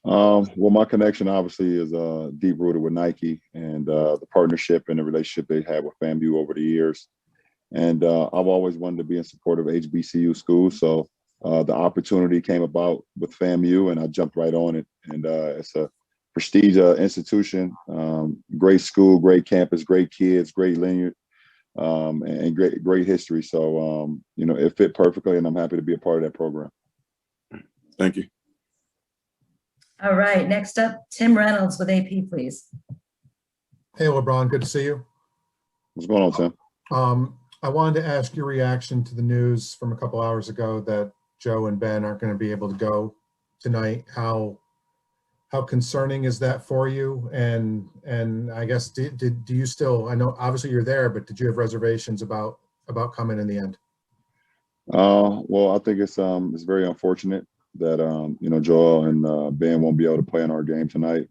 Well, my connection obviously is deep rooted with Nike and the partnership and the relationship they had with FAMU over the years. And I've always wanted to be in support of HBCU schools. So the opportunity came about with FAMU, and I jumped right on it. And it's a prestige institution, great school, great campus, great kids, great lineage, and great history. So it fit perfectly, and I'm happy to be a part of that program. Thank you. All right, next up, Tim Reynolds with AP, please. Hey, LeBron, good to see you. What's going on, Tim? I wanted to ask your reaction to the news from a couple hours ago that Joe and Ben aren't going to be able to go tonight. How concerning is that for you? And I guess do you still? I know obviously you're there, but did you have reservations about coming in the end? Well, I think it's very unfortunate that Joel and Ben won't be able to play in our game tonight.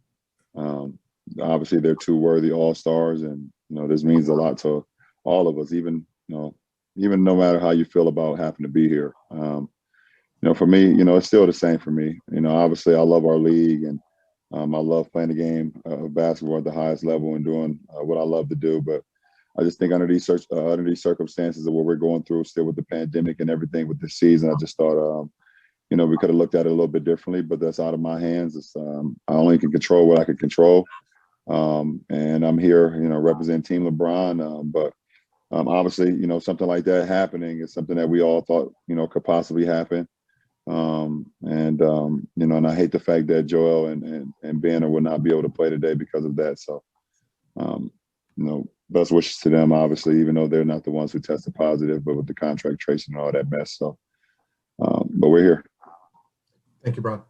Obviously, they're two worthy all-stars, and this means a lot to all of us. Even no matter how you feel about having to be here. For me, it's still the same for me. Obviously, I love our league, and I love playing the game of basketball at the highest level and doing what I love to do. But I just think under these circumstances of what we're going through, still with the pandemic and everything with the season, I just thought, we could have looked at it a little bit differently. But that's out of my hands. It's, I only can control what I can control, and I'm here, representing Team LeBron. But obviously, something like that happening is something that we all thought, could possibly happen. And I hate the fact that Joel and Ben will not be able to play today because of that. So, best wishes to them, obviously, even though they're not the ones who tested positive, but with the contract tracing and all that mess. So, but we're here. Thank you, Bron.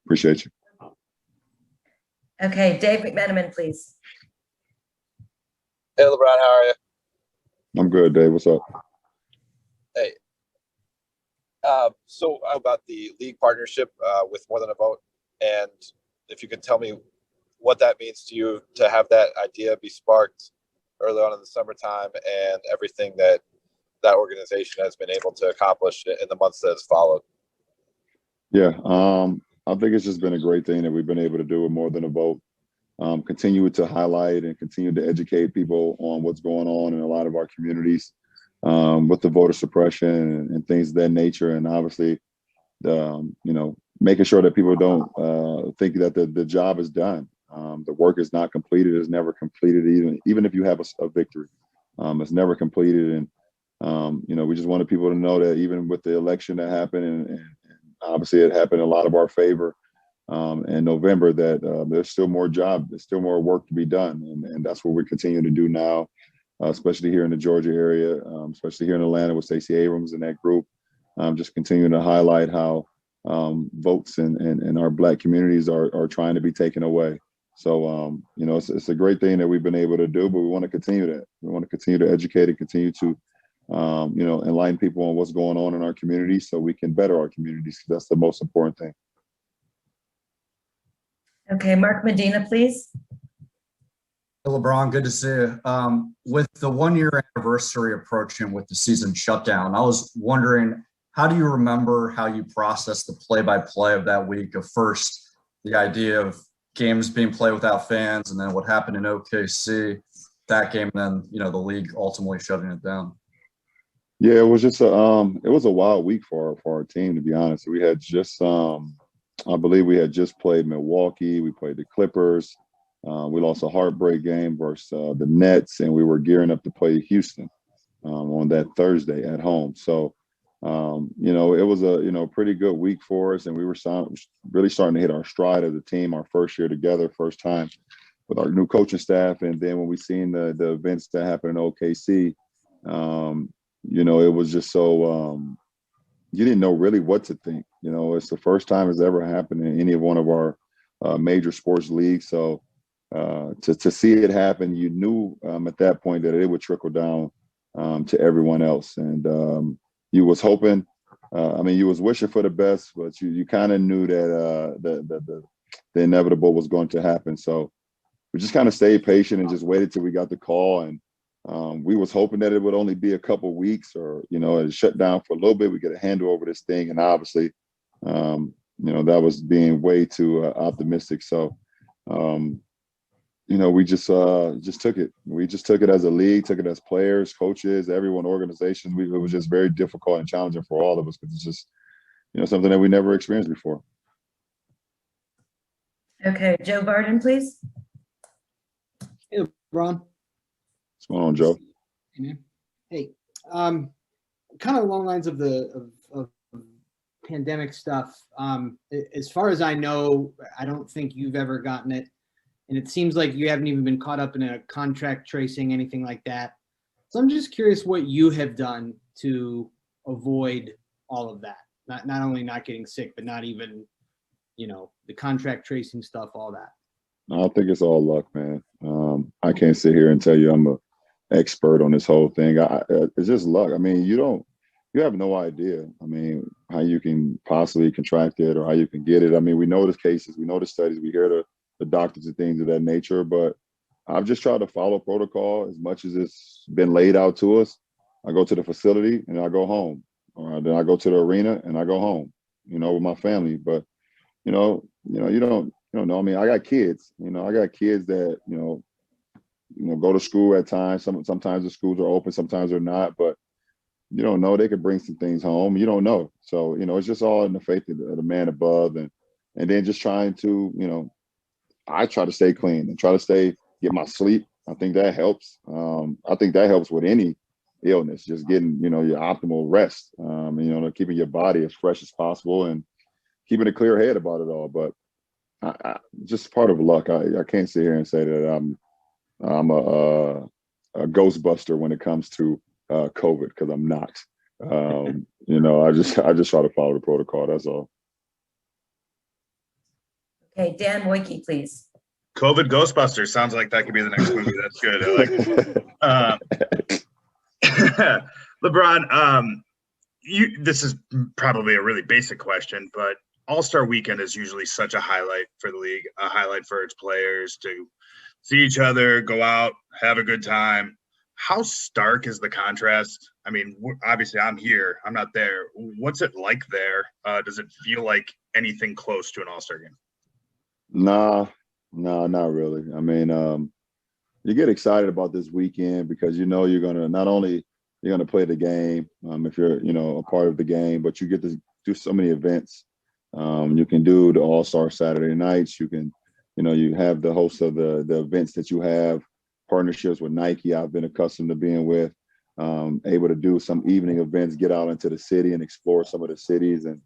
Appreciate you. Okay, Dave McMenamin, please. Hey, LeBron, how are you? I'm good, Dave. What's up? Hey. So about the league partnership with More Than a Vote, and if you could tell me what that means to you to have that idea be sparked early on in the summertime and everything that organization has been able to accomplish in the months that has followed. Yeah, I think it's just been a great thing that we've been able to do with More Than a Vote. Continue to highlight and continue to educate people on what's going on in a lot of our communities with the voter suppression and things of that nature. And obviously, making sure that people don't think that the job is done. The work is not completed, is never completed, even if you have a victory. It's never completed. And, we just wanted people to know that even with the election that happened, and obviously it happened in a lot of our favor in November, that there's still more there's still more work to be done. And that's what we're continuing to do now, especially here in the Georgia area, especially here in Atlanta with Stacey Abrams and that group. Just continuing to highlight how votes in our Black communities are trying to be taken away. So, it's a great thing that we've been able to do, but we want to continue that. We want to continue to educate and continue to, enlighten people on what's going on in our communities so we can better our communities. That's the most important thing. Okay, Mark Medina, please. Hey, LeBron, good to see you. With the 1-year anniversary approaching with the season shutdown, I was wondering, how do you remember how you processed the play-by-play of that week of first the idea of games being played without fans, and then what happened in OKC, that game, and then the league ultimately shutting it down? Yeah, it was just it was a wild week for our team, to be honest. We had just I believe we had just played Milwaukee. We played the Clippers. We lost a heartbreak game versus the Nets, and we were gearing up to play Houston on that Thursday at home. So, it was a pretty good week for us, and we were really starting to hit our stride as a team, our first year together, first time with our new coaching staff. And then when we seen the events that happened in OKC, it was just so you didn't know really what to think. It's the first time it's ever happened in any one of our major sports leagues. So to see it happen, you knew at that point that it would trickle down to everyone else. And you was hoping, you was wishing for the best, but you kind of knew that the inevitable was going to happen. So we just kind of stayed patient and just waited till we got the call. And we was hoping that it would only be a couple weeks, or it shut down for a little bit. We get a handle over this thing, and obviously, that was being way too optimistic. So, we just took it. We just took it as a league, took it as players, coaches, everyone, organization. It was just very difficult and challenging for all of us because it's just, something that we never experienced before. Okay, Joe Barden, please. Hey, LeBron. What's going on, Joe? Hey, man. Hey, kind of along the lines of the pandemic stuff. As far as I know, I don't think you've ever gotten it, and it seems like you haven't even been caught up in a contract tracing, anything like that. So I'm just curious what you have done to avoid all of that. Not only not getting sick, but not even, the contract tracing stuff, all that. I think it's all luck, man. I can't sit here and tell you I'm an expert on this whole thing. It's just luck. I mean, you have no idea. I mean, how you can possibly contract it or how you can get it. I mean, we know the cases, we know the studies, we hear the doctors and things of that nature, but I've just tried to follow protocol as much as it's been laid out to us. I go to the facility and I go home. Or then I go to the arena and I go home, with my family. But, you don't know. I mean, I got kids, I got kids that, go to school at times. Sometimes the schools are open, sometimes they're not, but you don't know. They could bring some things home. You don't know. So, it's just all in the faith of the man above. And then just trying to, I try to stay clean and try to get my sleep. I think that helps. I think that helps with any illness, just getting, your optimal rest, keeping your body as fresh as possible and keeping a clear head about it all. But I just part of luck. I can't sit here and say that I'm a ghostbuster when it comes to COVID, because I'm not. I just try to follow the protocol. That's all. Okay, Dan Woike, please. COVID Ghostbusters sounds like that could be the next movie. That's good. I like it. LeBron, this is probably a really basic question, but All-Star Weekend is usually such a highlight for the league, a highlight for its players to see each other, go out, have a good time. How stark is the contrast? I mean, obviously I'm here, I'm not there. What's it like there? Does it feel like anything close to an All-Star game? No, not really. I mean, you get excited about this weekend because you're gonna not only you're gonna play the game, if you're a part of the game, but you get to do so many events. You can do the All-Star Saturday nights. You can, you have the host of the events that you have, partnerships with Nike. I've been accustomed to being with, able to do some evening events, get out into the city and explore some of the cities, and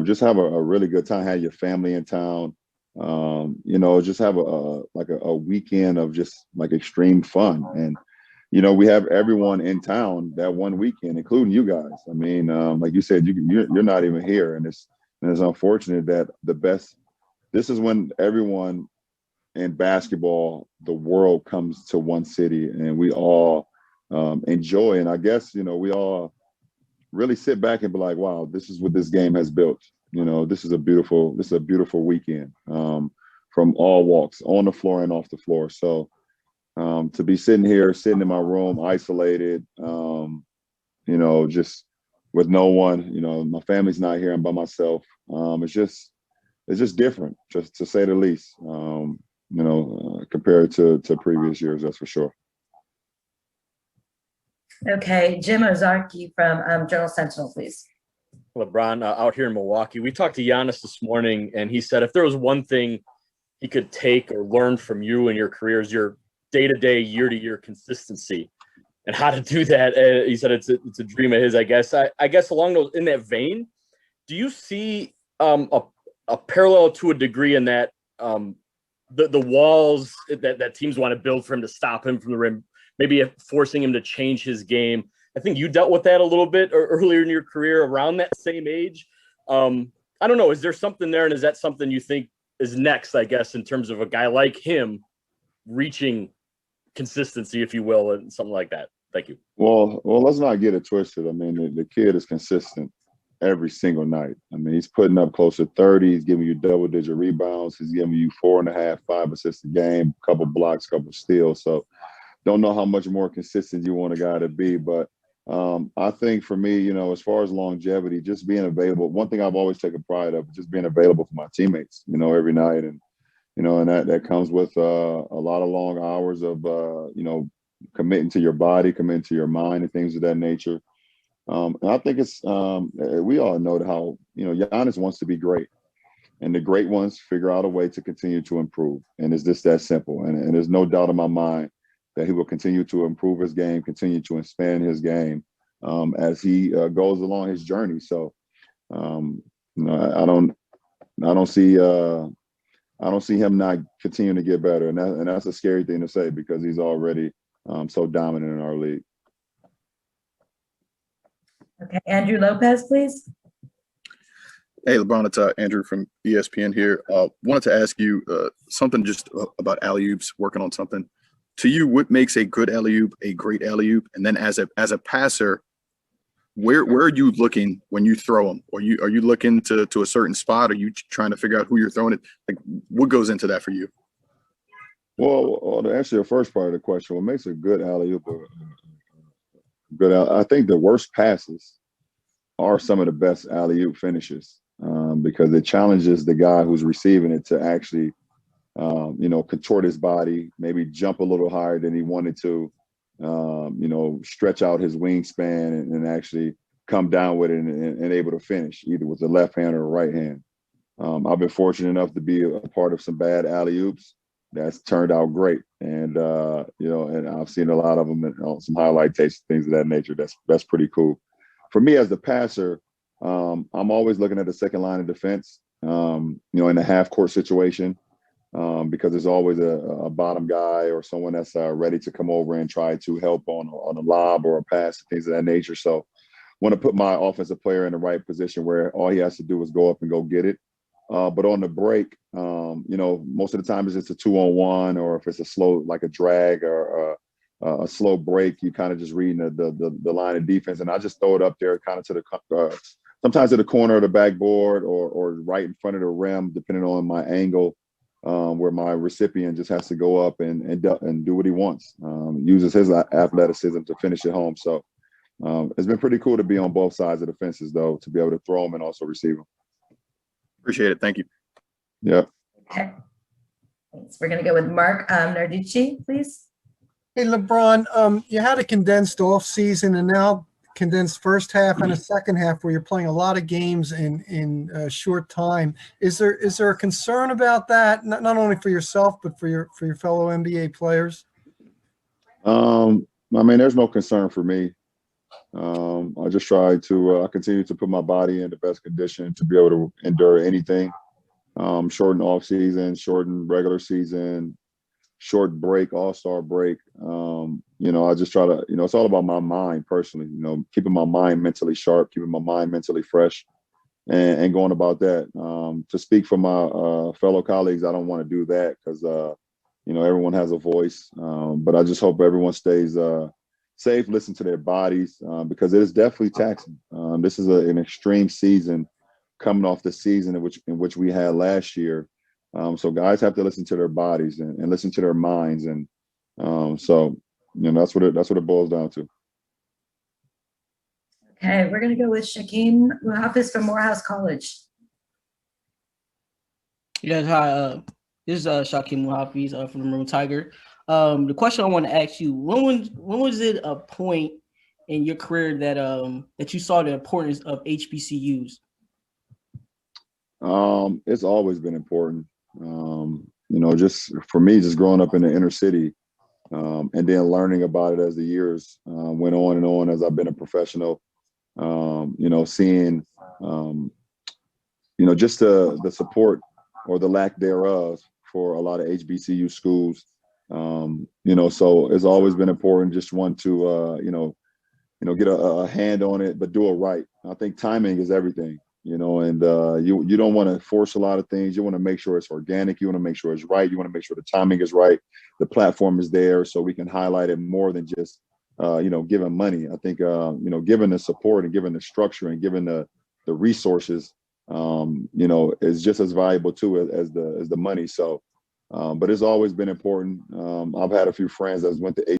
just have a really good time. Have your family in town. Just have a weekend of just like extreme fun. And, we have everyone in town that one weekend, including you guys. I mean, like you said, you're not even here. And it's unfortunate that this is when everyone in basketball, the world comes to one city and we all enjoy. And I guess, we all really sit back and be like, wow, this is what this game has built. This is a beautiful weekend from all walks, on the floor and off the floor. So to be sitting in my room, isolated, just with no one, my family's not here, I'm by myself. It's just different, just to say the least, compared to previous years, that's for sure. Okay, Jim Ozarki from Journal Sentinel, please. LeBron, out here in Milwaukee, we talked to Giannis this morning, and he said if there was one thing he could take or learn from you and your career is your day-to-day, year-to-year consistency and how to do that. He said it's a dream of his, I guess. I guess in that vein, do you see a parallel to a degree in that the walls that teams want to build for him to stop him from the rim, maybe forcing him to change his game? I think you dealt with that a little bit earlier in your career around that same age. I don't know. Is there something there? And is that something you think is next, I guess, in terms of a guy like him reaching consistency, if you will, and something like that? Thank you. Well, let's not get it twisted. I mean, the kid is consistent every single night. I mean, he's putting up close to 30. He's giving you double-digit rebounds. He's giving you 4.5, 5 assists a game, couple blocks, couple steals. So don't know how much more consistent you want a guy to be, but I think for me, as far as longevity, just being available. One thing I've always taken pride of, just being available for my teammates, every night, and that comes with a lot of long hours of committing to your body, committing to your mind, and things of that nature. And I think it's we all know how Giannis wants to be great, and the great ones figure out a way to continue to improve, and it's just that simple. And there's no doubt in my mind that he will continue to improve his game, continue to expand his game as he goes along his journey. So, I don't see him not continuing to get better, and that's a scary thing to say because he's already so dominant in our league. Okay, Andrew Lopez, please. Hey, LeBron, it's Andrew from ESPN here. Wanted to ask you something just about alley-oops, working on something. To you, what makes a good alley-oop a great alley-oop? And then as a passer, where are you looking when you throw them? Are you looking to a certain spot? Are you trying to figure out who you're throwing it? Like, what goes into that for you? Well, to answer your first part of the question, what makes a good alley-oop I think the worst passes are some of the best alley-oop finishes because it challenges the guy who's receiving it to actually contort his body, maybe jump a little higher than he wanted to, stretch out his wingspan and actually come down with it and able to finish either with the left hand or the right hand. I've been fortunate enough to be a part of some bad alley-oops that's turned out great. And, and I've seen a lot of them on some highlight tapes, things of that nature. That's pretty cool. For me as the passer, I'm always looking at the second line of defense, in a half court situation. Because there's always a bottom guy or someone that's ready to come over and try to help on a lob or a pass, things of that nature. So want to put my offensive player in the right position where all he has to do is go up and go get it. But on the break, most of the time it's just a 2-on-1, or if it's a slow, like a drag or a slow break, you kind of just reading the line of defense. And I just throw it up there kind of to the sometimes to the corner of the backboard or right in front of the rim, depending on my angle. Where my recipient just has to go up and do what he wants, uses his athleticism to finish it home. So it's been pretty cool to be on both sides of the fences, though, to be able to throw them and also receive them. Appreciate it. Thank you. Yeah. Okay. Thanks. We're going to go with Mark Narducci, please. Hey, LeBron, you had a condensed off season and now condensed first half and a second half where you're playing a lot of games in a short time. Is there a concern about that, not only for yourself but for your fellow NBA players? There's no concern for me. I just try to I continue to put my body in the best condition to be able to endure anything. Shorten off season, shorten regular season, short break, all-star break. I just try to, it's all about my mind personally, keeping my mind mentally sharp, keeping my mind mentally fresh and going about that. To speak for my fellow colleagues, I don't want to do that because, everyone has a voice. But I just hope everyone stays safe, listen to their bodies because it is definitely taxing. This is an extreme season coming off the season in which we had last year. So guys have to listen to their bodies and listen to their minds. And that's what it boils down to. Okay, we're going to go with Shaquem Muhafiz from Morehouse College. Yes, hi. This is Shaquem Muhafiz from the Maroon Tiger. The question I want to ask you: when was it a point in your career that you saw the importance of HBCUs? It's always been important. Just for me, just growing up in the inner city, and then learning about it as the years went on and on as I've been a professional. Seeing, just the support or the lack thereof for a lot of HBCU schools. So it's always been important. Just want to, get a hand on it, but do it right. I think timing is everything. And you don't want to force a lot of things. You want to make sure it's organic. You want to make sure it's right. You want to make sure the timing is right. The platform is there so we can highlight it more than just, giving money. I think, given the support and given the structure and given the resources, is just as valuable too as the money. So, but it's always been important. I've had a few friends that went to